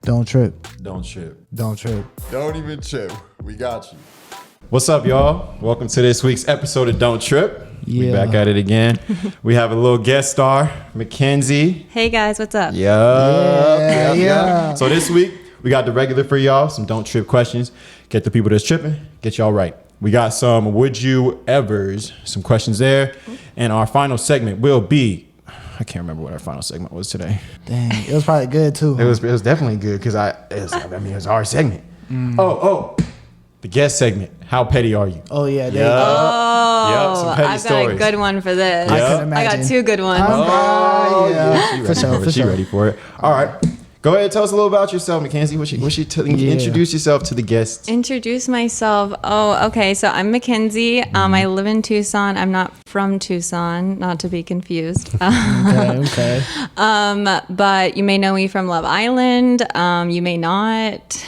Don't trip. Don't trip. Don't trip. Don't even trip. We got you. What's up, y'all? Welcome to this week's episode of Don't Trip. We back at it again. We have a little guest star, Mackenzie. Hey guys, what's up? Yeah. So this week, we got the regular for y'all, some Don't Trip questions. Get the people that's tripping, get y'all right. We got some Would You Evers, some questions there. And our final segment will be, I can't remember what our final segment was today. Dang, it was probably good too. It was definitely good because it was our segment. Oh, the guest segment. How petty are you? Oh yeah. Some petty I've stories. got a good one for this. I could I imagine. got two good ones. She ready for it. All right. Go ahead, tell us a little about yourself, Mackenzie. Introduce yourself to the guests. Introduce myself. Oh, okay. So I'm Mackenzie. I live in Tucson. I'm not from Tucson, not to be confused. Okay. But you may know me from Love Island. You may not.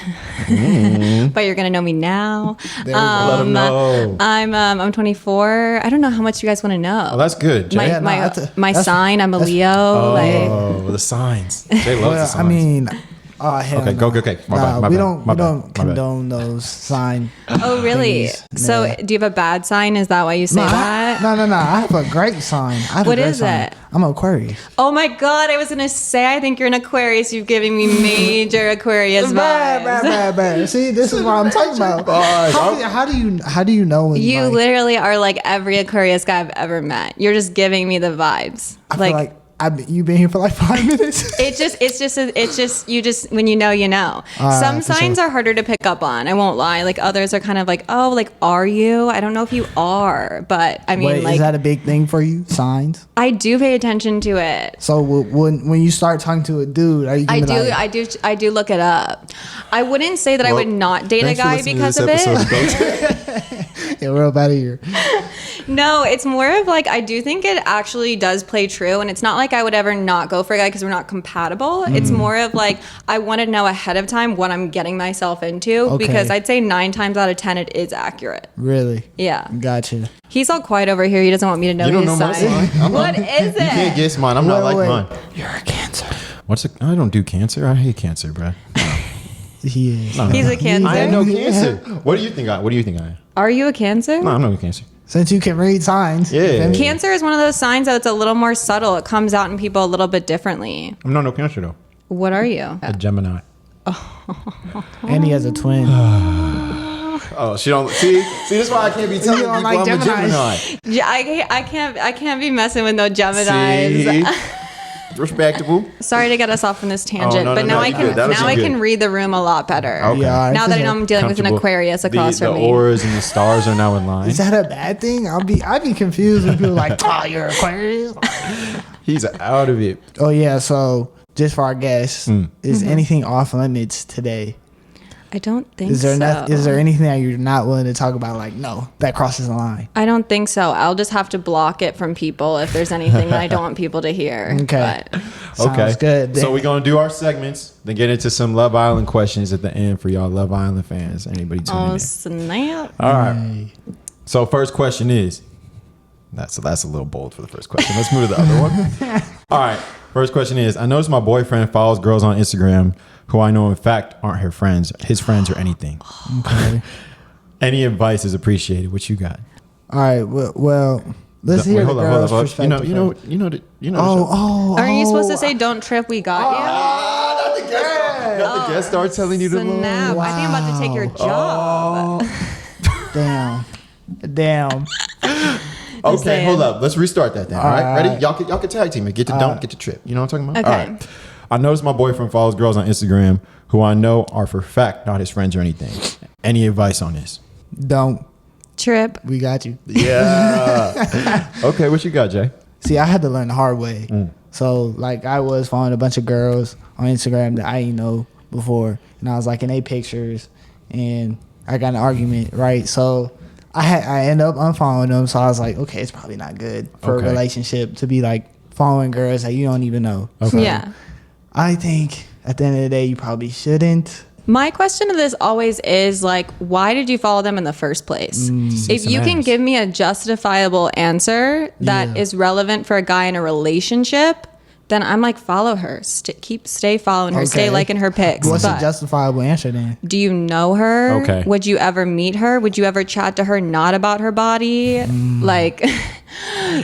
But you're gonna know me now. Let them know. I'm 24. I don't know how much you guys want to know. Oh, that's good, Jay. My sign. I'm a Leo. Oh, the signs. Jay loves the signs. Hell Okay, no. go. My bad. We don't My bad. condone those sign. Oh, really? thingies. So, Yeah. do you have a bad sign? Is that why you say that? No. I have a great sign. What is it? I'm an Aquarius. Oh my God! I was gonna say I think you're an Aquarius. You've given me major Aquarius vibes. Bad. See, this is what I'm talking about. How do you know when You literally are like every Aquarius guy I've ever met. You're just giving me the vibes. I feel like you've been here for like 5 minutes. It's just you just when you know. Some signs are harder to pick up on. I won't lie. Like others are kind of like, oh, like are you? I don't know if you are, but I mean, Wait, like, is that a big thing for you? Signs. I do pay attention to it. So when you start talking to a dude, are you? I do look it up. I wouldn't say that I would not date a guy because of it. Yeah, we're about here. No, it's more of like I do think it actually does play true, and it's not like I would ever not go for a guy because we're not compatible. It's more of like I want to know ahead of time what I'm getting myself into because I'd say 9 times out of 10 it is accurate. Really? Yeah. Gotcha. He's all quiet over here. He doesn't want me to know You his don't know my sign. sign? What is it? You can't guess mine. I'm not like mine. You're a Cancer. I don't do Cancer. I hate Cancer, bro. He is. No. He's a Cancer. I ain't no Cancer. What do you think I am? Are you a Cancer? No, I'm not a Cancer. Since you can read signs. Yeah. Cancer is one of those signs that it's a little more subtle. It comes out in people a little bit differently. I'm not no Cancer though. What are you? A Gemini. And he has a twin. Oh, she don't see. This is why I can't be telling You don't people like I'm a Geminis. Gemini. I can't be messing with no Geminis. See? Respectable. Sorry to get us off on this tangent, no, but no, now you good. That was I good. can read the room a lot better. Okay. Yeah, Now that I know I'm dealing with an Comfortable. Aquarius across the from me. auras and the stars are now in line. Is that a bad thing? I'd be confused when people are like, oh, you're Aquarius. He's out of it. Oh yeah. So just for our guests, is anything off limits today? I don't think Is there so. is there anything that you're not willing to talk about? Like, no, that crosses the line. I don't think so. I'll just have to block it from people if there's anything that I don't want people to hear. Okay. But Sounds good. So we're gonna do our segments, then get into some Love Island questions at the end for y'all Love Island fans. Anybody tuning in? Snap. All right. So first question is that's a little bold for the first question. Let's move to the other one. All right. First question is: I noticed my boyfriend follows girls on Instagram who I know in fact aren't his friends or anything. Okay. Any advice is appreciated. What you got? All right. Well, let's hear the girl's perspective. You know. Aren't you supposed to say "Don't trip"? We got Not the guest. Not the guest start telling you to move. Snap. I think I'm about to take your job. Damn. Okay, saying. hold up. Let's restart that then. All right, All ready? right. Y'all can tag team it. Get to don't, get to trip. You know what I'm talking about? Okay. All right. I noticed my boyfriend follows girls on Instagram who I know are for fact not his friends or anything. Any advice on this? Don't. Trip. We got you. Yeah. Okay, what you got, Jay? See, I had to learn the hard way. So, like, I was following a bunch of girls on Instagram that I didn't know before, and I was like in their pictures, and I got in an argument, right? So I ended up unfollowing them. So I was like, okay, it's probably not good for a relationship to be like following girls that you don't even know. Okay. Yeah. I think at the end of the day, you probably shouldn't. My question to this always is like, why did you follow them in the first place? If you can give me a justifiable answer that is relevant for a guy in a relationship, then I'm like, follow her. Stay following her. Stay Okay. liking her pics. What's But a justifiable answer then? do you know her? Okay. Would you ever meet her? Would you ever chat to her not about her body? Like,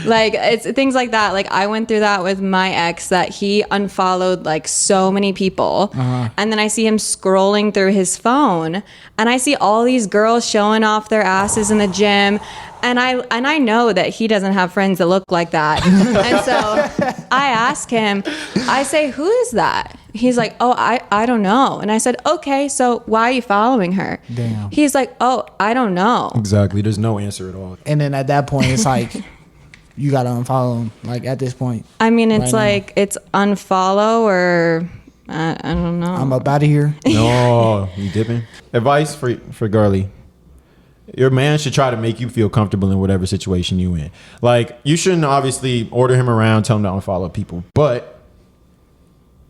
like it's things like that. Like I went through that with my ex, that he unfollowed like so many people. And then I see him scrolling through his phone and I see all these girls showing off their asses in the gym. And I know that he doesn't have friends that look like that. And so I ask him, I say, who is that? He's like, oh, I don't know. And I said, okay, so why are you following her? Damn. He's like, oh, I don't know. Exactly. There's no answer at all. And then at that point, it's like, you got to unfollow him. Like at this point, I mean, it's Right now. like, it's unfollow or I don't know. I'm up out of here. No, you dipping. Advice for Girly. Your man should try to make you feel comfortable in whatever situation you in. Like, you shouldn't obviously order him around, tell him to unfollow people, but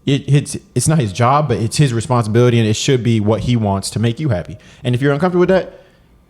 it's not his job, but it's his responsibility, and it should be what he wants to make you happy. And if you're uncomfortable with that,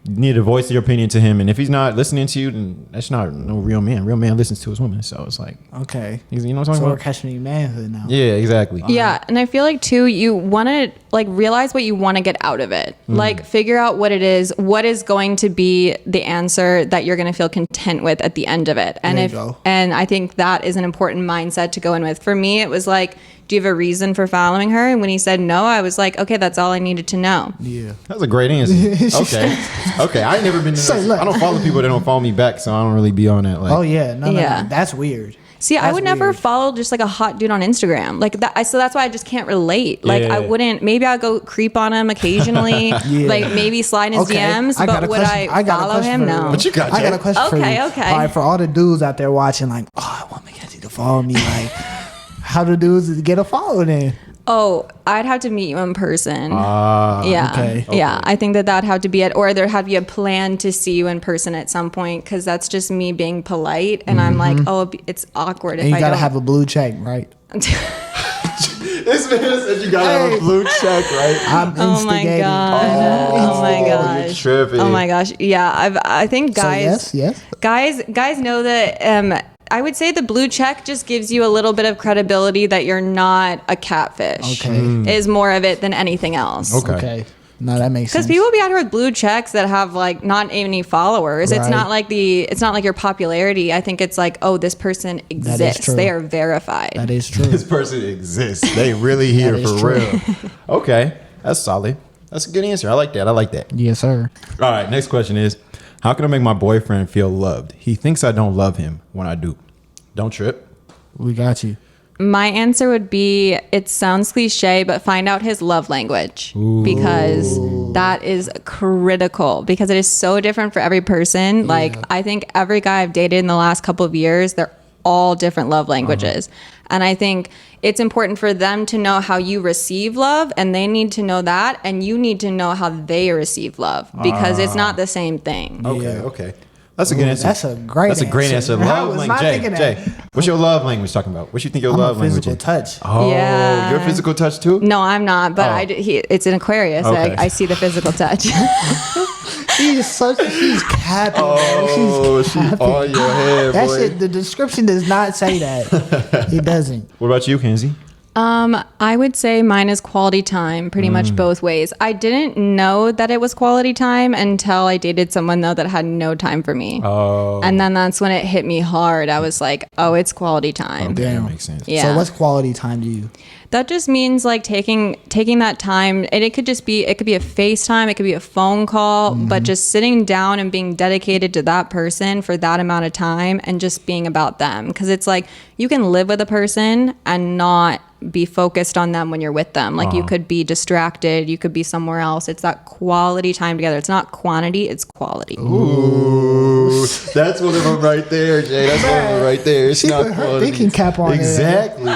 you need to voice your opinion to him. And if he's not listening to you, then that's not no real man. Real man listens to his woman. So it's like, Okay. you know what I'm So talking we're about? questioning manhood now. Yeah, exactly. Yeah, and I feel like too, you want to like realize what you want to get out of it. Like figure out what it is, what is going to be the answer that you're going to feel content with at the end of it. And There you go. and I think that is an important mindset to go in with. For me, it was like, do you have a reason for following her? And when he said no, I was like, okay, that's all I needed to know. Yeah. That's a great answer. Okay. I ain't never been to So, this. look. I don't follow people that don't follow me back, so I don't really be on that. Like, Oh yeah. No. Yeah. That's weird. See, I That's would never weird. follow just like a hot dude on Instagram. Like that, so that's why I just can't relate. Like Yeah. I wouldn't. Maybe I'll go creep on him occasionally. Yeah. Like maybe slide in his DMs. I got But a would question- I got a follow question him? for No. you. What you got, I got Jay? a question for Okay, you. okay. All right, for all the dudes out there watching, like, oh, I want Mackenzie to follow me. Like, how do dudes get a follow then? Oh, I'd have to meet you in person. Ah, Yeah. okay. Yeah. I think that'd have to be it. Or there'd have to be a plan to see you in person at some point, because that's just me being polite. And I'm like, oh, it's awkward And if you I gotta don't. have a blue check, right? This man said you gotta have a blue check, right? I'm Oh my instigating. god! Oh my you're gosh! tripping. Oh my gosh! Yeah, I think So guys, yes. guys know that. I would say the blue check just gives you a little bit of credibility that you're not a catfish. Okay. Is more of it than anything else. Okay. Okay. No, that makes sense. Because people be out here with blue checks that have like not any followers. It's Right. not like it's not like your popularity. I think it's like, oh, this person That is exists. true. They are verified. That is true. This person exists. They really here That is for true. real. Okay, that's solid. That's a good answer. I like that. Yes, sir. All right, next question is, how can I make my boyfriend feel loved? He thinks I don't love him when I do. Don't trip. We got you. My answer would be, it sounds cliche, but find out his love language, because that is critical, because it is so different for every person. Like, I think every guy I've dated in the last couple of years, they're all different love languages. And I think it's important for them to know how you receive love, and they need to know that, and you need to know how they receive love, because it's not the same thing. Okay. That's a good answer. That's a great That's a great answer. answer. I Love was language. not thinking Jay, that. what's your love language talking about? What you think your I'm love a language physical is? touch. Oh, Yeah. your physical touch too? No, I'm not, but Oh. it's an Aquarius. Okay. I see the physical touch. She's capping. Oh, She's she capping. on your head, That boy. shit, the description does not say that. It doesn't. What about you, Kenzie? I would say mine is quality time, pretty much both ways. I didn't know that it was quality time until I dated someone though that had no time for me. Oh, And then that's when it hit me hard. I was like, oh, it's quality time. okay, that Damn. makes sense. Yeah. So what's quality time to you? That just means like taking that time, and it could be a FaceTime, it could be a phone call, but just sitting down and being dedicated to that person for that amount of time and just being about them. Because it's like, you can live with a person and not be focused on them when you're with them. Like you could be distracted, you could be somewhere else. It's that quality time together. It's not quantity, it's quality. Ooh, that's one of them right there, Jay. That's one of them right there. It's She not put her quality. thinking cap on there. Exactly.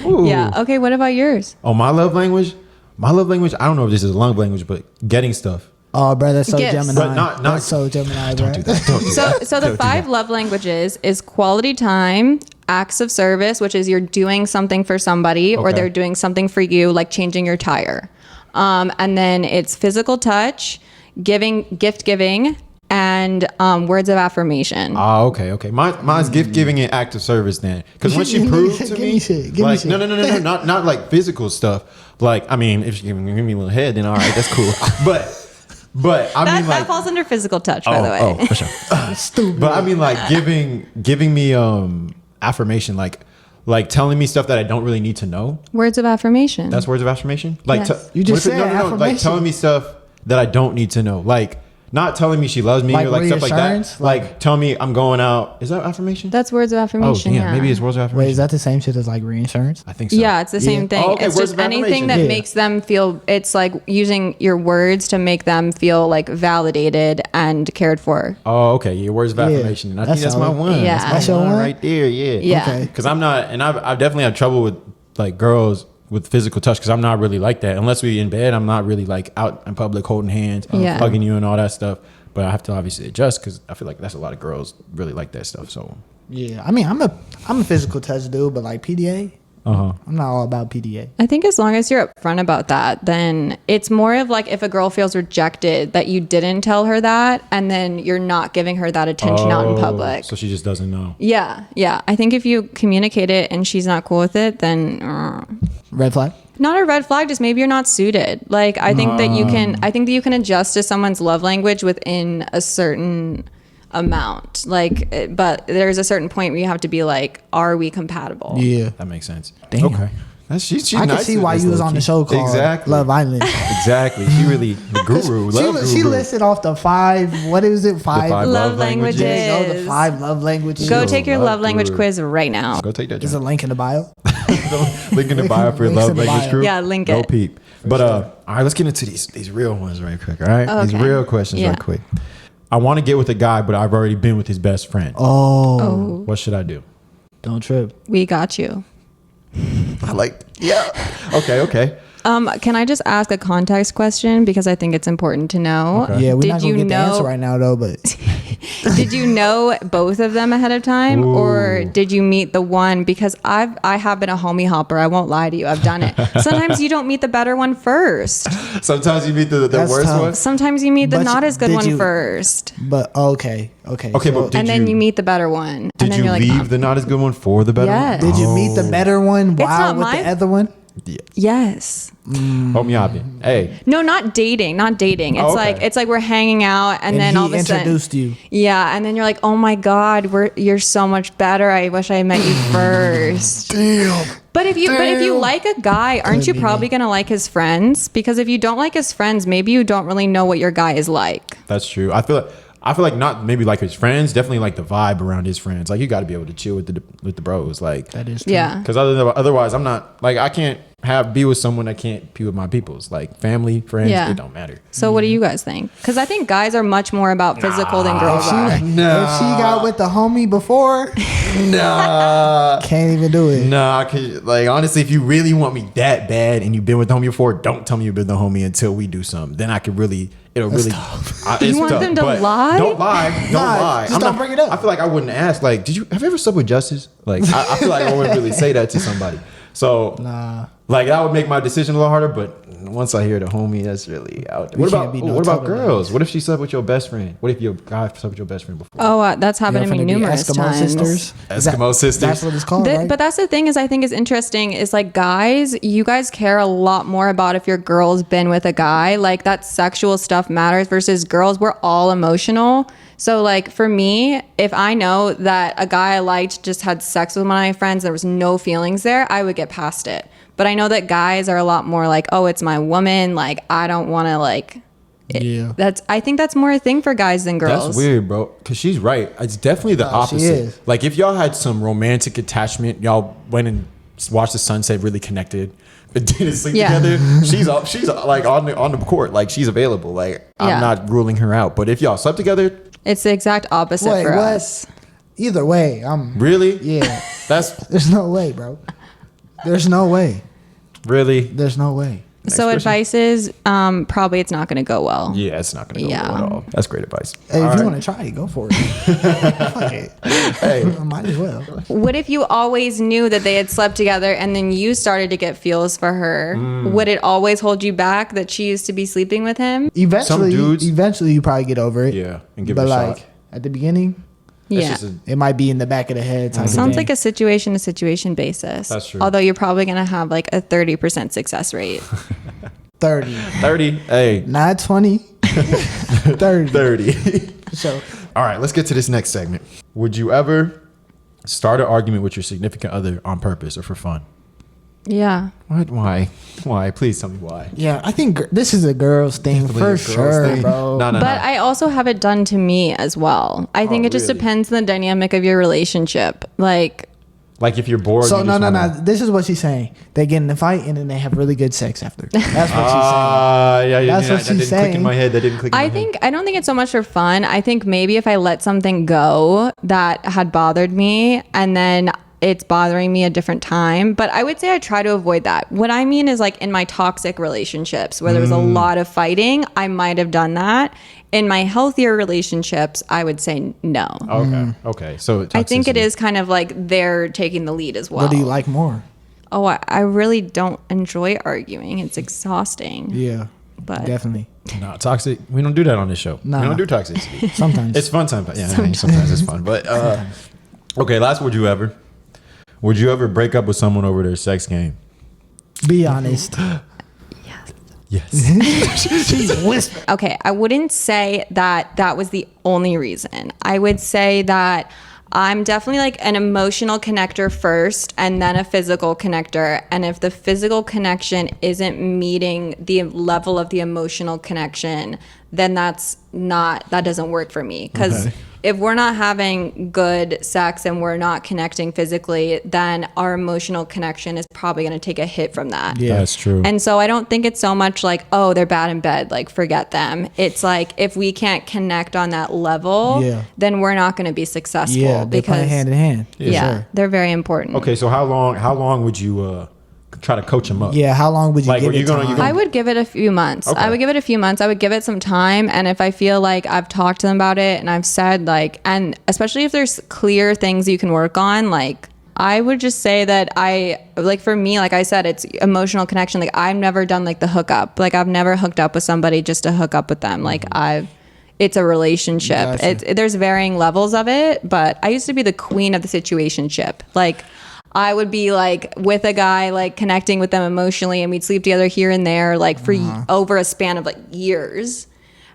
Ooh. Yeah. Okay, what about yours? Oh, my love language? My love language, I don't know if this is a love language, but getting stuff. Oh, bro, that's so Gifts. Gemini. But not- That's so Gemini, bro. Don't do that. Don't do that. So the 5 love languages is quality time, acts of service, which is you're doing something for somebody or Okay. they're doing something for you, like changing your tire. And then it's physical touch, gift giving, and words of affirmation. Oh, okay. Mine's giving an act of service then, because when she proved to me, like, no, not like physical stuff. Like, I mean, if she give me a little head, then all right, that's cool. But I mean, like, that falls under physical touch, by the way. Oh, for sure. Stupid. But I mean, like, giving me affirmation, like telling me stuff that I don't really need to know. Words of affirmation. That's words of affirmation. Like, Yes. You just said like affirmation. telling me stuff that I don't need to know. Like, not telling me she loves me Like or like stuff like that. reassurance? Like, telling me I'm going out. Is that affirmation? That's words of Oh, affirmation. damn. Yeah. Maybe it's words of affirmation. Wait, is that the same shit as like reinsurance? I think so. Yeah, it's the same thing. Oh, okay, It's words just of anything that affirmation. Yeah. makes them feel, it's like using your words to make them feel like validated and cared for. Oh, okay. Yeah, words of affirmation. And I think That's that's my solid. one. Yeah. That's That's my your one one? right there. Yeah. Yeah. Okay. Because I'm not, and I've definitely had trouble with like girls with physical touch, because I'm not really like that. Unless we in bed, I'm not really like out in public holding hands, Yeah. hugging you and all that stuff. But I have to obviously adjust, because I feel like that's a lot of girls really like that stuff. So, Yeah, I mean, I'm a physical touch dude, but like PDA, I'm not all about PDA. I think as long as you're upfront about that, then it's more of like if a girl feels rejected that you didn't tell her that, and then you're not giving her that attention out in public. So she just doesn't know. Yeah. I think if you communicate it and she's not cool with it, then Red flag. not a red flag, just maybe you're not suited. Like, I think that you can adjust to someone's love language within a certain amount. Like, but there's a certain point where you have to be like, are we compatible? Yeah, That makes sense. Damn. Okay. She's I can nice see with why this you was little on the key. show called Exactly. Love Island. Exactly. She really the guru. She listed off the 5. What is it? 5. five Love languages. There you go, the 5 love languages. Go Yo, take your love love language guru. quiz right now. Go take that. There's a link in the bio. Link in the bio for your Links love in the language bio. group. Yeah, link Go it. peep. But all right, let's get into these real ones right quick. All right, these Okay. real questions Yeah. right quick. I want to get with a guy, but I've already been with his best friend. Oh, What should I do? don't trip. We got you. I like. Yeah. Okay. Can I just ask a context question, because I think it's important to know? Okay. Yeah, we're Did not you gonna get the know- answer right now though, but Did you know both of them ahead of time, or did you meet the one? Because I have been a homie hopper. I won't lie to you. I've done it. Sometimes you don't meet the better one first. Sometimes you meet the That's worst tough. one. Sometimes you meet the But not as good did one you- first, okay. Okay, so but did and then you you meet the better one. Did and then you you're like, leave the not as good one for the better Yes. one? did you meet the better one while not with my- the other one? yes. Homie hopping. Hey. No, not dating. It's Oh, okay. like we're hanging out, and then he all of a sudden, introduced you. yeah, and then you're like, oh my god, you're so much better. I wish I met you first. Damn. But if you like a guy, aren't you be probably gonna like his friends? Because if you don't like his friends, maybe you don't really know what your guy is like. That's true. I feel like not maybe like his friends, definitely like the vibe around his friends. Like, you got to be able to chill with the bros. Like, That is true. Yeah. because otherwise, I'm not like, I can't be with someone that can't be with my peoples. Like, family, friends, Yeah. it don't matter. So what do you guys think? Because I think guys are much more about physical than girls are. If she got with the homie before, Nah, can't even do it. nah. 'Cause, like, honestly, if you really want me that bad and you've been with the homie before, don't tell me you've been with the homie until we do something. Then I could really. It'll really. You want them to but lie? Don't lie. Don't Nah, lie. just don't bring it up. I feel like I wouldn't ask. Like, have you ever slept with Justice? Like, I feel like I wouldn't really say that to somebody. So, like, that would make my decision a little harder. But once I hear the homie, that's really out there. We What can't about be no what about trouble girls? What if she slept with your best friend? What if your guy slept with your best friend before? Oh, that's happened to me Finna be numerous Eskimo times. sisters. Is that- Eskimo sisters. That's what it's called, right? But that's the thing I think is interesting is like guys, you guys care a lot more about if your girl's been with a guy. Like that sexual stuff matters versus girls. We're all emotional. So like for me, if I know that a guy I liked just had sex with one of my friends, there was no feelings there, I would get past it. But I know that guys are a lot more like, oh, it's my woman. Like I don't want to like. Yeah. I think that's more a thing for guys than girls. That's weird, bro. Because she's right. It's definitely the She opposite. is. Like, if y'all had some romantic attachment, y'all went and watched the sunset, really connected, but didn't sleep Yeah. together. She's like on the court. Like, she's available. Like, Yeah. I'm not ruling her out. But if y'all slept together, It's the exact opposite Wait, for what? us. Either way, really, yeah. that's There's no way, bro. There's no way. really. There's no way. So question. advice is probably it's not going to go well. Yeah, it's not going to go Yeah. well at all. That's great advice. Hey, All if you right. want to try it, go for it. Fuck it. Hey. Might as well. What if you always knew that they had slept together and then you started to get feels for her? Would it always hold you back that she used to be sleeping with him? Eventually, dudes- you probably get over it. Yeah, and give but it a like shot. at the beginning, It's Yeah. just a- it might be in the back of the head. Type of Sounds thing. like a situation to situation basis. That's true. Although you're probably going to have like a 30% success rate. 30, 30. Hey, not 20. 30. 30. So All right, let's get to this next segment. Would you ever start an argument with your significant other on purpose or for fun? Yeah. What? Why? Why? Please tell me why. yeah, I think this is a girl's thing Definitely for a girl's sure, thing. bro. No, But I also have it done to me as well. I think it just really? depends on the dynamic of your relationship. Like, Like if you're bored. So you no. just wanna- This is what she's saying. They get in a fight and then they have really good sex after. That's what she's saying. Yeah, That's what that didn't she's click in saying. my head. That didn't click. In my head. I don't think it's so much for fun. I think maybe if I let something go that had bothered me and then it's bothering me a different time. But I would say I try to avoid that. What I mean is like in my toxic relationships where there was a lot of fighting, I might have done that. In my healthier relationships, I would say no. Okay. Okay. So I think it toxicity. is kind of like they're taking the lead as well. What do you like more? Oh, I really don't enjoy arguing. It's exhausting. Yeah, But definitely. No, toxic. We don't do that on this show. Nah. We don't do toxicity. Sometimes It's fun sometimes. Yeah, sometimes it's fun. But okay, last would you ever? Would you ever break up with someone over their sex game? be honest. Yes. She's whispering. okay, I wouldn't say that that was the only reason. I would say that I'm definitely like an emotional connector first and then a physical connector. And if the physical connection isn't meeting the level of the emotional connection, then that doesn't work for me. Because Okay. if we're not having good sex and we're not connecting physically, then our emotional connection is probably going to take a hit from that. Yeah. That's true. And so I don't think it's so much like, oh, they're bad in bed, like forget them. It's like if we can't connect on that level, Yeah. then we're not going to be successful Yeah, they play because hand in hand. yeah, they're very important. Okay, so how long would you try to coach them up? Yeah, how long would you Like, give were you it gonna- time? you gonna- I would give it a few months. Okay. I would give it a few months. I would give it some time. And if I feel like I've talked to them about it and I've said like, and especially if there's clear things you can work on, like I would just say that for me, like I said, it's emotional connection. Like I've never done like the hookup. Like I've never hooked up with somebody just to hook up with them. Like it's a relationship. Gotcha. There's varying levels of it, but I used to be the queen of the situationship. Like I would be like with a guy, like connecting with them emotionally, and we'd sleep together here and there, like for over a span of like years.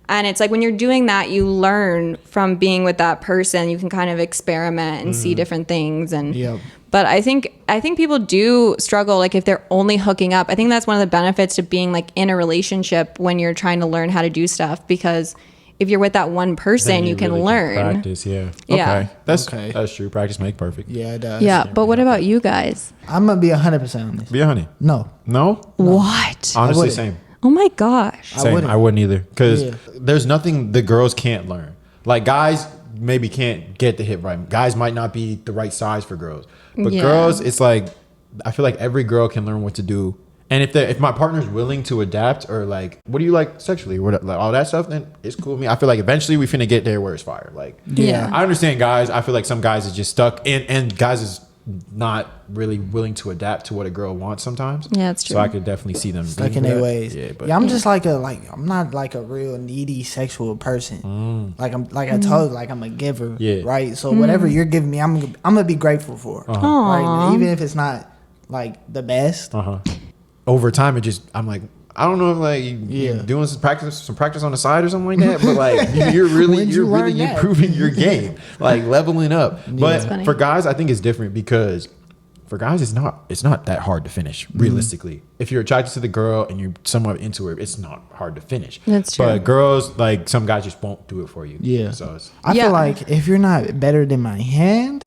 And it's like when you're doing that, you learn from being with that person. You can kind of experiment and see different things. And Yep. but I think people do struggle, like if they're only hooking up. I think that's one of the benefits to being like in a relationship when you're trying to learn how to do stuff, because if you're with that one person, Then you can really learn. practice, yeah. Yeah. Okay. That's Okay. That's true. Practice make perfect. Yeah, it does. Yeah, but what about you guys? I'm gonna be 100% on this. Be a honey. No, No? What? Honestly, wouldn't. same. Oh my gosh. Same. wouldn't. I wouldn't either. Because Yeah. there's nothing the girls can't learn. Like guys maybe can't get the hit right. Guys might not be the right size for girls. But Yeah. girls, it's like I feel like every girl can learn what to do. And if my partner's willing to adapt or like, what do you like sexually? What, like all that stuff, then it's cool with me. I feel like eventually we finna get there where it's fire. Like, Yeah. I understand guys. I feel like some guys is just stuck and guys is not really willing to adapt to what a girl wants sometimes. Yeah, that's So true. I could definitely see them stuck leaving in for their that. ways. Yeah, but I'm just I'm not like a real needy sexual person. Like I told you, like I'm a giver. Yeah. Right. So whatever you're giving me, I'm gonna be grateful for. Right. Aw. Even if it's not like the best. over time, it just I'm like I don't know if like you're doing some practice on the side or something like that, but like you're When'd you learn really that? improving your game, like leveling up. That's But funny. for guys, I think it's different because for guys, it's not that hard to finish realistically. If you're attracted to the girl and you're somewhat into her, it's not hard to finish. That's true. But girls, like some guys just won't do it for you. Yeah. So it's I Yeah. feel like if you're not better than my hand,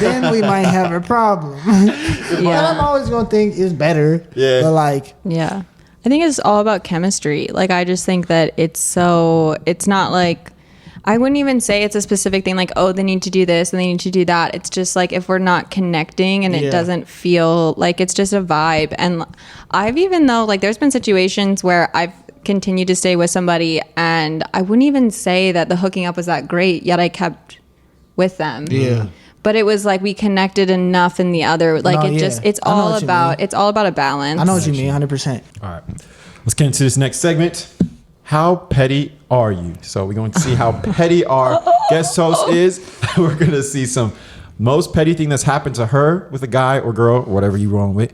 then we might have a problem. But I'm always gonna think it's better. Yeah. But like, Yeah. I think it's all about chemistry. Like, I just think that it's not like, I wouldn't even say it's a specific thing like, oh, they need to do this and they need to do that. It's just like if we're not connecting and it doesn't feel like it's just a vibe. And I've even though like there's been situations where I've continued to stay with somebody and I wouldn't even say that the hooking up was that great, yet I kept with them. Yeah. But it was like we connected enough in the other. Like it's all about a balance. I know what you mean, 100%. All right. Let's get into this next segment. How petty are you? So we're going to see how petty our guest host is. We're going to see some most petty thing that's happened to her with a guy or girl or whatever you're wrong with,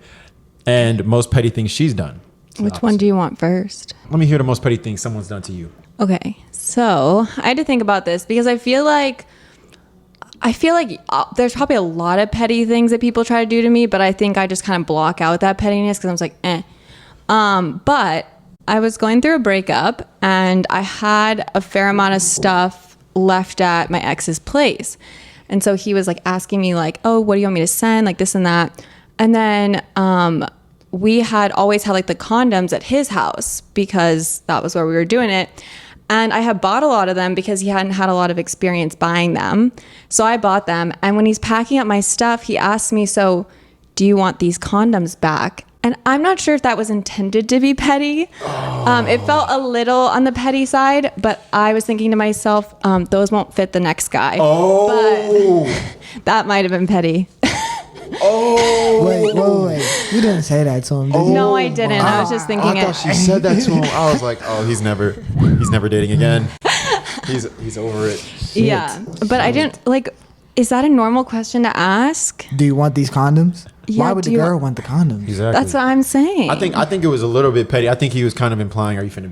and most petty things she's done. Which one do you want first? Let me hear the most petty thing someone's done to you. Okay. So I had to think about this because I feel like there's probably a lot of petty things that people try to do to me, but I think I just kind of block out that pettiness because I was like, eh. But I was going through a breakup and I had a fair amount of stuff left at my ex's place. And so he was like asking me like, oh, what do you want me to send? Like this and that. And then we had always had like the condoms at his house because that was where we were doing it. And I had bought a lot of them because he hadn't had a lot of experience buying them. So I bought them. And when he's packing up my stuff, he asked me, so do you want these condoms back? And I'm not sure if that was intended to be petty. It felt a little on the petty side, but I was thinking to myself, those won't fit the next guy. Oh. But that might have been petty. Wait. You didn't say that to him, did you? No, I didn't. I was just thinking I thought she said that to him. I was like, oh, he's never dating again. He's over it. Shit. Yeah, but I didn't like. Is that a normal question to ask? Do you want these condoms? Yeah, Why would the girl want the condoms? Exactly. That's what I'm saying. I think it was a little bit petty. I think he was kind of implying, are you finna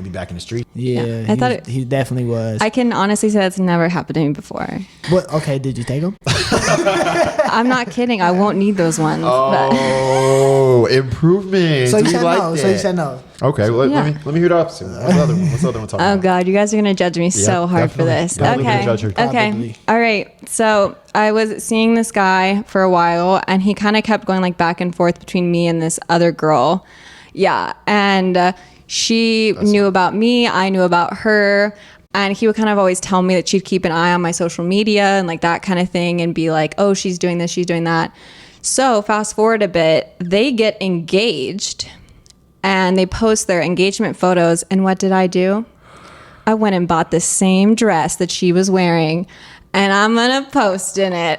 be back in the street? Yeah, I thought he definitely was. I can honestly say that's never happened to me before. What? Okay, did you take them? I'm not kidding. I won't need those ones. Oh, improvement. So you We said like no. that. So you said no. Okay, well, Yeah. let me hear the opposite. What's the other one talking Oh about? God, you guys are gonna judge me so hard for definitely. this. Definitely Okay. gonna judge her. Okay. Probably. All right. So I was seeing this guy for a while, and he kind of kept going like back and forth between me and this other girl. Yeah, and she knew about me. I knew about her. And he would kind of always tell me that she'd keep an eye on my social media and like that kind of thing and be like, oh, she's doing this, she's doing that. So fast forward a bit, they get engaged and they post their engagement photos. And what did I do? I went and bought the same dress that she was wearing and I'm going to post in it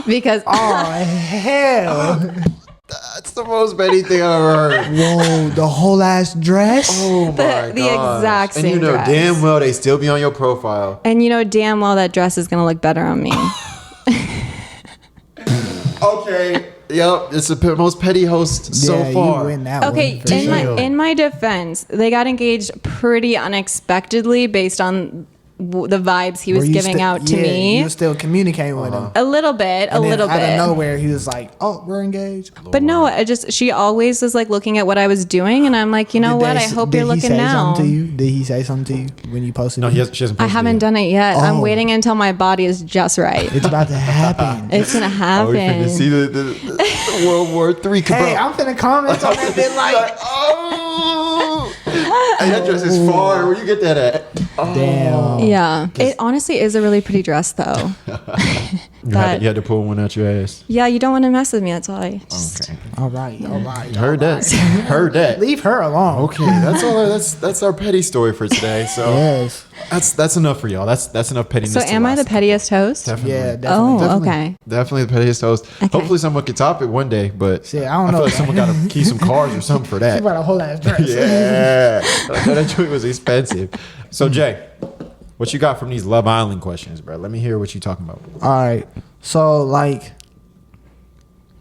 because Oh hell! That's the most petty thing I've ever heard. Whoa, the whole ass dress. Oh my god. the exact And you same know dress. damn well they still be on your profile. and you know damn well that dress is going to look better on me. Okay. Yep. It's the most petty host so Yeah, far. You win that Okay, one. For in sure. my in my defense, they got engaged pretty unexpectedly based on the vibes he was Were you giving out to me. You were still communicating with him. A little bit, And then out bit. of nowhere, he was like, "Oh, we're engaged." But no, she always was like looking at what I was doing, and I'm like, you know what? I hope you're looking now. Something to you? Did he say something to you when you posted? No, it? she hasn't I posted haven't it. done it yet. I'm Oh. waiting until my body is just right. It's about to happen. It's gonna Oh, we finna happen. see the World War III come Hey, out. I'm finna comment on that bit like, oh, hey, that dress is far. Where you get that at? damn. Yeah, it honestly is a really pretty dress, though. You had to pull one out your ass. Yeah, you don't want to mess with me. That's why. Just, Okay. All right. Heard that. Heard that. Leave her alone. Okay, that's our petty story for today. So Yes. that's enough for y'all. That's enough pettiness. so, to am I the last. pettiest host? Definitely. Yeah, definitely. Oh, Definitely. okay. Definitely the pettiest host. Okay. Hopefully someone can top it one day, but Shit, I don't feel know, like someone got to keep some cars or something for She that. brought a whole ass dress. Yeah, that joint was expensive. So Jay, what you got from these Love Island questions, bro? Let me hear what you talking about. All right. So, like,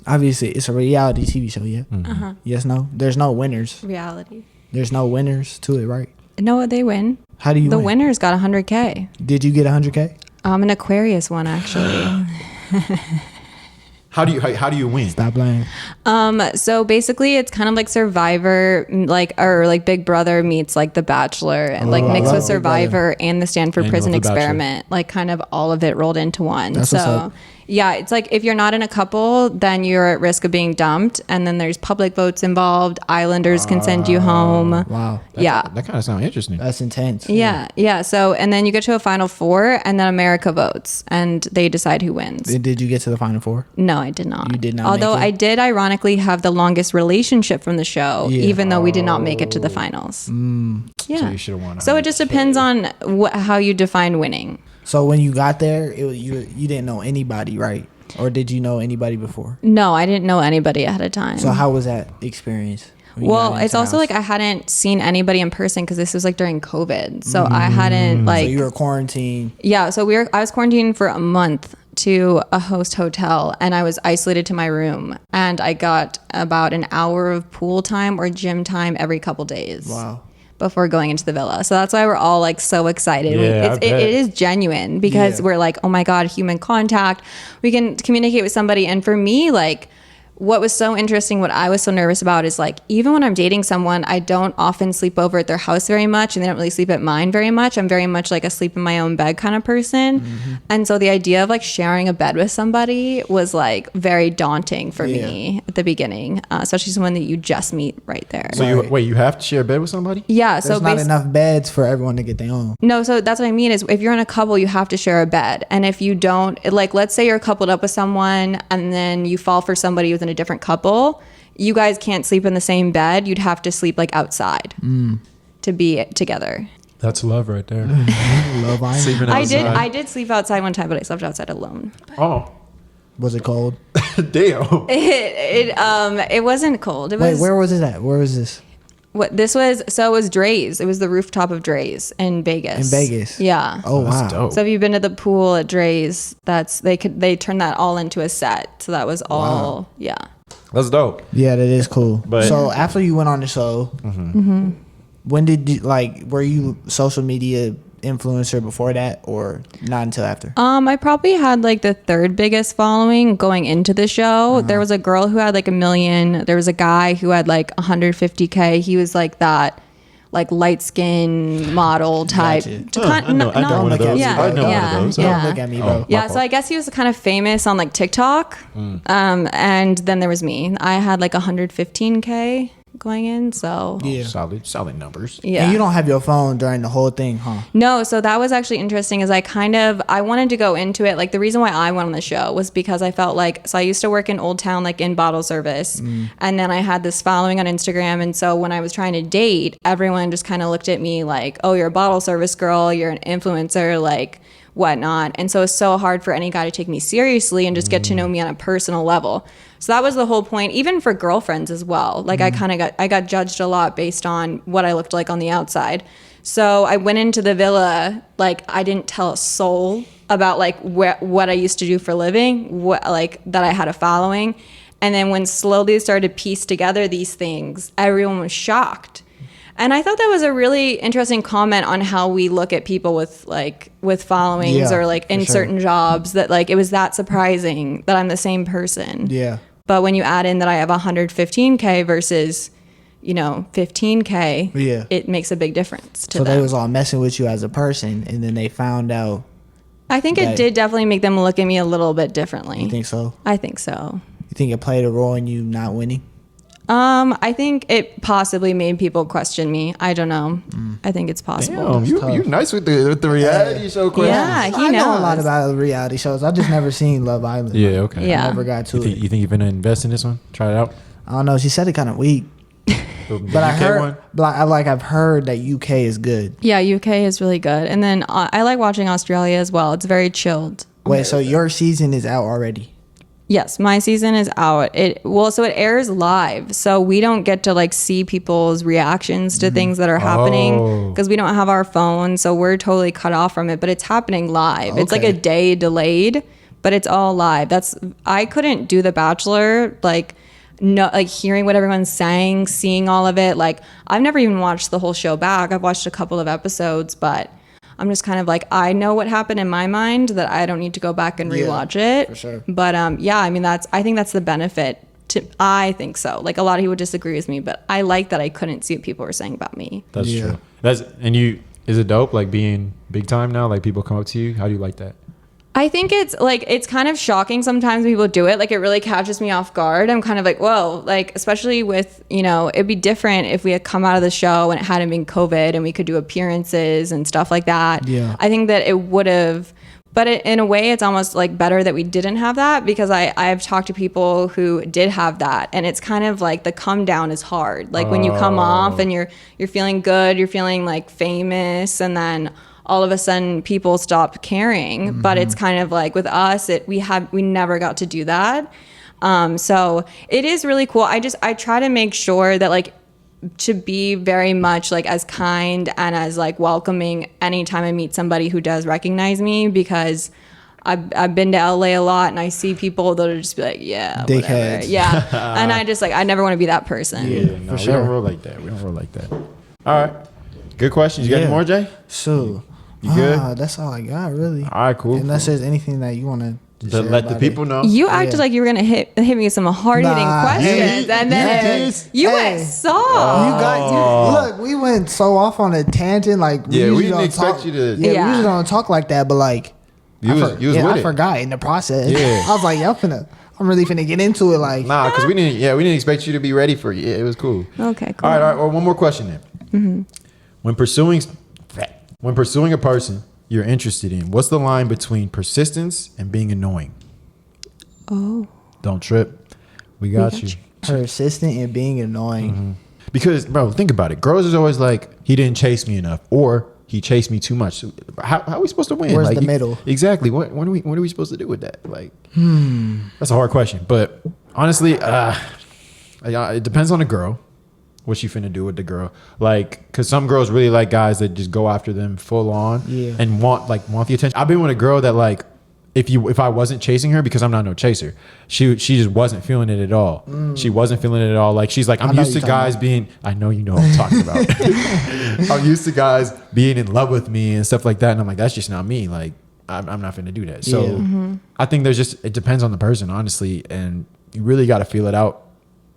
obviously, it's a reality TV show, yeah? Uh-huh. Yes, no? There's no winners. Reality. There's no winners to it, right? No, they win. How do you The win? winner's got 100K. Did you get 100K? An Aquarius one, actually. How do you win? Stop playing. So basically, it's kind of like Survivor, like Big Brother meets like The Bachelor, and like I mixed love with Big Survivor and the Stanford And Prison love The Bachelor. Experiment, like kind of all of it rolled into one. That's what's So up. Yeah, it's like if you're not in a couple, then you're at risk of being dumped. And then there's public votes involved. Islanders can send you home. Wow. That kind of sounds interesting. That's intense. Yeah. So, and then you get to a final four, and then America votes, and they decide who wins. Did you get to the final four? No, I did not. You did not. Although make it? I did ironically have the longest relationship from the show, even though we did not make it to the finals. Yeah. So you should have won. So it just depends on how you define winning. So when you got there, you didn't know anybody, right? Or did you know anybody before? No, I didn't know anybody ahead of time. So how was that experience? when you Well, got it's into also the like house? I hadn't seen anybody in person because this was like during COVID. So I hadn't like. So you were quarantined. Yeah, so I was quarantined for a month to a host hotel, and I was isolated to my room, and I got about an hour of pool time or gym time every couple days. Wow. Before going into the villa. So that's why we're all like so excited. Yeah, it is genuine because Yeah. we're like, oh my God, human contact. We can communicate with somebody. And for me, like, what was so interesting, what I was so nervous about is like, even when I'm dating someone, I don't often sleep over at their house very much, and they don't really sleep at mine very much. I'm very much like a sleep in my own bed kind of person. And so the idea of like sharing a bed with somebody was like very daunting for me at the beginning, especially someone that you just meet right there. So you have to share a bed with somebody? Yeah. There's So not enough beds for everyone to get their own. No, so that's what I mean is if you're in a couple, you have to share a bed. And if you don't, like, let's say you're coupled up with someone and then you fall for somebody within a different couple, you guys can't sleep in the same bed. You'd have to sleep like outside to be together. That's love right there. Love Island. Sleeping I outside. did sleep outside one time, but I slept outside alone. Oh, Was it cold? damn. It wasn't cold. It Wait, was where was it at? Where was this? what this was. So it was Dre's. It was the rooftop of Dre's in Vegas. In Vegas? Yeah. Oh, wow. That's dope. So if you've been to the pool at Dre's, they turned that all into a set. So that was all That's dope. Yeah, that is cool. But- So after you went on the show, when did you were you social media influencer before that, or not until after? I probably had like the third biggest following going into the show. There was a girl who had like 1 million. There was a guy who had like 150K. He was like that, like light skin model type. Gotcha. I know one of those. Yeah, I know yeah, one of those. yeah. Don't look at me, bro. Yeah, so I guess he was kind of famous on like TikTok. And then there was me. I had like 115K going in. So Yeah. Solid numbers. yeah. And you don't have your phone during the whole thing, huh? No, so that was actually interesting is I wanted to go into it. Like the reason why I went on the show was because I felt like, so I used to work in Old Town, like in bottle service. And then I had this following on Instagram. And so when I was trying to date, everyone just kind of looked at me like, oh, you're a bottle service girl. You're an influencer, like whatnot. And so it's so hard for any guy to take me seriously and just get to know me on a personal level. So that was the whole point, even for girlfriends as well. Like I got judged a lot based on what I looked like on the outside. So I went into the villa, like I didn't tell a soul about like what I used to do for a living, like that I had a following. And then when slowly started to piece together these things, everyone was shocked. And I thought that was a really interesting comment on how we look at people with followings or like in certain jobs, that like it was that surprising that I'm the same person. Yeah. But when you add in that I have 115K versus, 15K, it makes a big difference to So them. they was all messing with you as a person, and then they found out. I think it did definitely make them look at me a little bit differently. You think so? I think so. You think it played a role in you not winning? I think it possibly made people question me. I don't know. I think it's possible. Damn, you nice with the reality show questions. Yeah, he I know a lot knows. about reality shows. I just never seen Love Island. Yeah, okay. Yeah. I never got to You think, it. you think you're gonna invest in this one? Try it out. I don't know. She said it kind of weak, but I heard. But I've heard that UK is good. Yeah, UK is really good. And then I like watching Australia as well. It's very chilled. Wait, so your season is out already? Yes, my season is out. So it airs live. So we don't get to like see people's reactions to things that are happening because we don't have our phones. So we're totally cut off from it, but it's happening live. It's like a day delayed, but it's all live. I couldn't do The Bachelor, like hearing what everyone's saying, seeing all of it. Like I've never even watched the whole show back. I've watched a couple of episodes, but I'm just kind of like, I know what happened in my mind that I don't need to go back and rewatch it. For sure. But I mean, I think that's the benefit. I think so. Like a lot of people disagree with me, but I like that I couldn't see what people were saying about me. That's true. Is it dope like being big time now? Like people come up to you. How do you like that? I think it's kind of shocking sometimes when people do it. Like, it really catches me off guard. I'm kind of like, whoa, like, especially with, it'd be different if we had come out of the show and it hadn't been COVID and we could do appearances and stuff like that. Yeah. I think that it would have, but in a way, it's almost like better that we didn't have that, because I've talked to people who did have that, and it's kind of like the come down is hard. Like, when you come off and you're feeling good, you're feeling like famous, and then all of a sudden people stop caring. Mm-hmm. But it's kind of like with us, we never got to do that. So it is really cool. I try to make sure that, like, to be very much like as kind and as like welcoming anytime I meet somebody who does recognize me, because I've been to LA a lot and I see people that'll just be like, yeah, dickheads. Whatever. Yeah. And I just like, I never want to be that person. Yeah, no, we don't roll like that. We don't roll like that. All right. Good questions. You got any more, Jay? So, you good? That's all I got, really. All right, cool. Unless there's anything that you want to let the people know. You acted like you were gonna hit me with some hard-hitting questions, and then you went soft. Look, we went so off on a tangent. Like, we didn't expect you to. We usually don't talk like that, but like, I forgot in the process. Yeah. I was like, I'm really finna get into it. Like, nah, because we didn't expect you to be ready for it. Yeah, it was cool. Okay, cool. All right. Well, one more question then. Mm-hmm. When pursuing a person you're interested in, what's the line between persistence and being annoying? Oh. Don't trip. We got you. Persistent and being annoying. Mm-hmm. Because, bro, think about it. Girls is always like, he didn't chase me enough, or he chased me too much. How are we supposed to win? Where's like, the middle? Exactly. What are we supposed to do with that? Like, that's a hard question. But honestly, it depends on the girl. What she finna do with the girl, like, because some girls really like guys that just go after them full on and want the attention. I've been with a girl that, like, if I wasn't chasing her, because I'm not no chaser, she just wasn't feeling it at all. She wasn't feeling it at all. Like, she's like, I'm used to guys being, I know you know what I'm talking about. I'm used to guys being in love with me and stuff like that, and I'm like, that's just not me. Like, I'm not finna do that. So I think it depends on the person, honestly, and you really got to feel it out.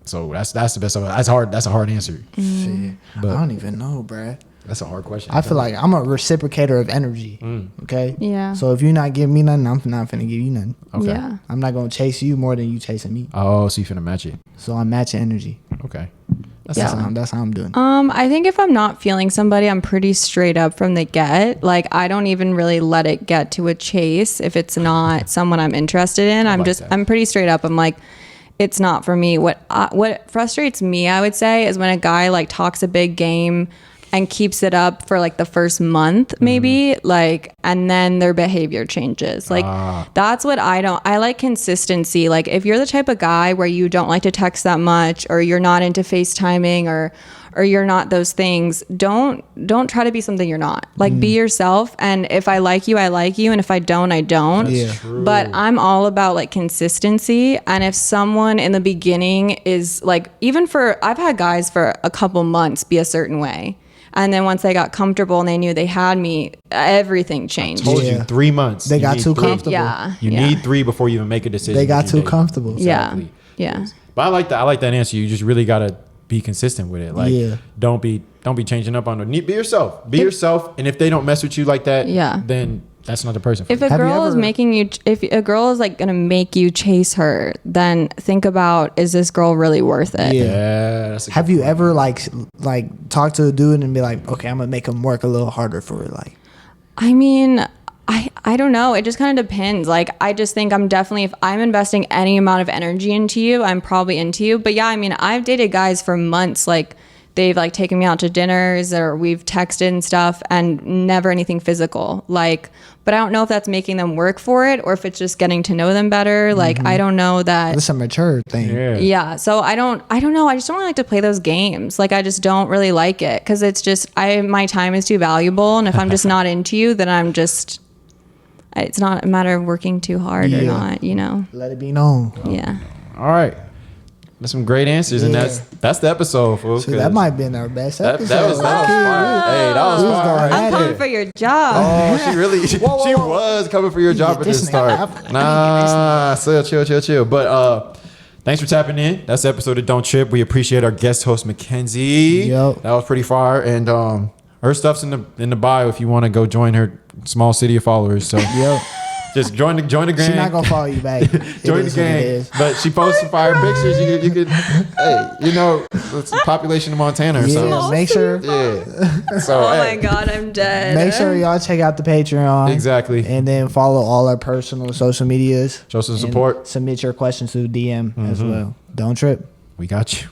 So that's the best of it. That's hard. That's a hard answer. Shit. But I don't even know, bruh. That's a hard question. I feel like I'm a reciprocator of energy. Okay? Yeah. So if you're not giving me nothing, I'm not finna give you nothing. Okay. Yeah. I'm not gonna chase you more than you chasing me. Oh, so you finna match it. So I'm matching energy. Okay. That's how I'm doing. I think if I'm not feeling somebody, I'm pretty straight up from the get. Like, I don't even really let it get to a chase if it's not someone I'm interested in. I'm pretty straight up. I'm like, it's not for me. What frustrates me, I would say, is when a guy like talks a big game and keeps it up for like the first month, maybe, like, and then their behavior changes. Like, that's what I like consistency. Like, if you're the type of guy where you don't like to text that much, or you're not into FaceTiming, or you're not those things, don't try to be something you're not. Like, be yourself. And if I like you, I like you. And if I don't, I don't. That's true. But I'm all about like consistency. And if someone in the beginning is like, I've had guys for a couple months be a certain way. And then once they got comfortable and they knew they had me, everything changed. I told you 3 months. They got too comfortable. You need 3 before you even make a decision. They got too comfortable. Exactly. Yeah. But I like that answer. You just really gotta be consistent with it. Like, don't be changing up on it. Be yourself. Be yourself. And if they don't mess with you like that, then that's not the person for you. If a girl is like gonna make you chase her, then think about, is this girl really worth it? Yeah. That's Have you ever like talked to a dude and be like, okay, I'm gonna make him work a little harder for it? Like, I mean, I don't know. It just kind of depends. Like, I just think if I'm investing any amount of energy into you, I'm probably into you. But yeah, I mean, I've dated guys for months, like, they've like taken me out to dinners, or we've texted and stuff, and never anything physical. Like, but I don't know if that's making them work for it, or if it's just getting to know them better. Like, I don't know that. It's a mature thing. Yeah. So I don't know. I just don't like to play those games. Like, I just don't really like it, because it's just, my time is too valuable. And if I'm just not into you, then it's not a matter of working too hard or not, Let it be known. Yeah. All right. That's some great answers, and that's the episode, folks. So that might have been our best episode. That was fire. Hey, that was fire. I'm coming for your job. Oh, she really, she was coming for your job at the start. Nah, chill. But thanks for tapping in. That's the episode of Don't Trip. We appreciate our guest host, Mackenzie. Yep. That was pretty fire, and her stuff's in the bio if you want to go join her small city of followers. So Just join the gang. She's not gonna follow you back. Join the gang. But she posts some fire pictures. You could, hey, it's the population of Montana or something. Yeah, make sure. Yeah. So, Oh my God, I'm dead. Make sure y'all check out the Patreon. Exactly. And then follow all our personal social medias. Show some and support. Submit your questions to the DM as well. Don't trip. We got you.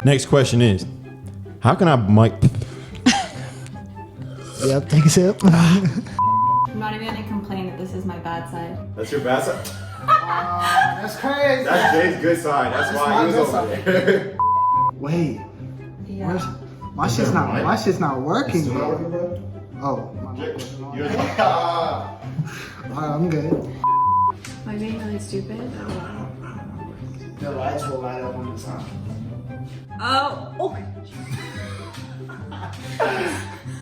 Next question is, how can I mic? Yep, take a sip. I'm not even gonna complain that this is my bad side. That's your bad side? That's crazy. That's Jay's good side. That's why he was over there. Wait, Yeah. my shit's not working. Still not working, bro? Oh, my mic wasn't on. You're Alright, I'm good. Am I being really stupid? The lights will light up on the time. Oh.